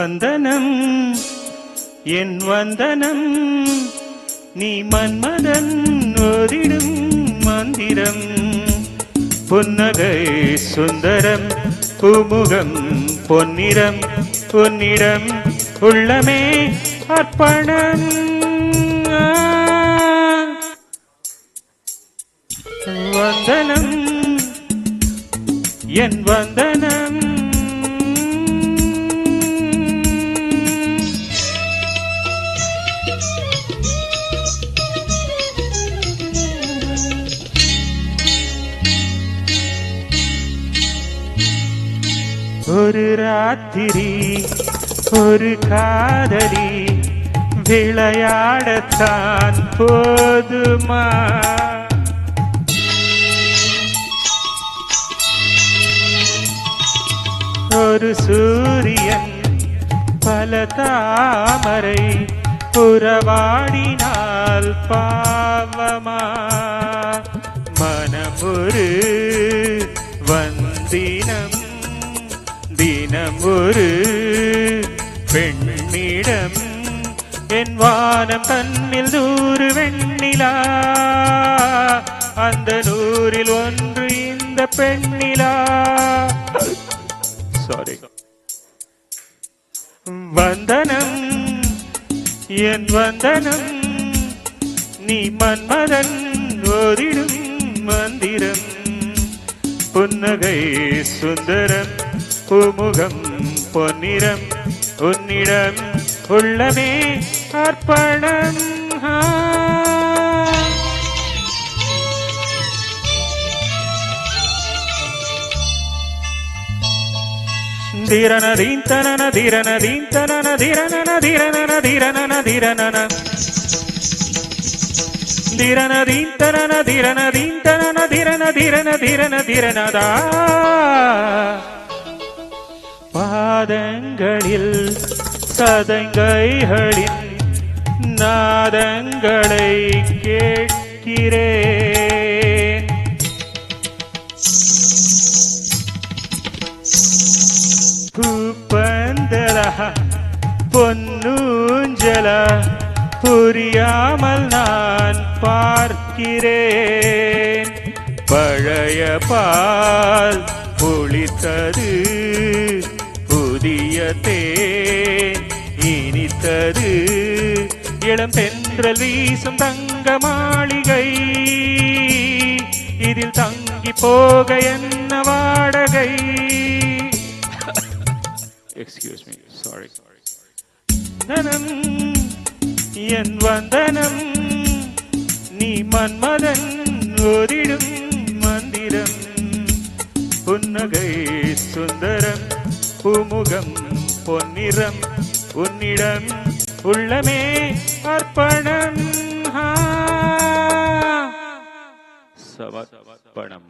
வந்தனம் என் வந்தனம் நீ மன்மதன் ஓதிடும் மந்திரம் புன்னகை சுந்தரம் பூமுகம் பொன்னிறம் பொன்னிடம் உள்ளமே அர்ப்பணம் வந்தனம் என் வந்தனம் ஒரு ராத்திரி ஒரு காதலி விளையாடத்தான் போதுமா ஒரு சூரியன் பல தாமரை உறவாடினால் பாவமா மனமொரு வந்தினம் தினம் ஒரு பெண்ணிடம் என் வானம் தன்னில் 100 வெண்ணிலா அந்த 100ல் ஒன்று இந்த பெண்ணிலா சாரி வந்தனம் என் வந்தனம் நீ மன்மதன் ஓதிடும் மந்திரம் புன்னகை சுந்தரம் பூமுகம் பொன்னிறம் உன்னிடம் உள்ளமே அர்ப்பணம் தீரனதீன் தனன தீரனதீன் தனன தீரனன தீரனன தீரனன தீரனன தீரனதீன் தனன தீரனதீன் தனன தீரன தீரன தீரன தீரனதா பாதங்களில் சதங்கைகளின் நாதங்களை கேட்கிறேன் பூப்பந்தல பொன்னூஞ்சல புரியாமல் நான் பார்க்கிறேன் பழைய பால் புளித்தது புதிய தேன் இனித்தது இளம் தென்றல் வீசும் தங்க மாளிகை இதில் தங்கி போக என்ன வாடகை எக்ஸ்கியூஸ் மீ சாரி வந்தனம் என் வந்தனம் நீ மன்மதன் ஓதிடும் மந்திரம் புன்னகை சுந்தரம் பூமுகம் பொன்னிறம் உன்னிடம் உள்ளமே அர்ப்பணம் சமர்ப்பணம்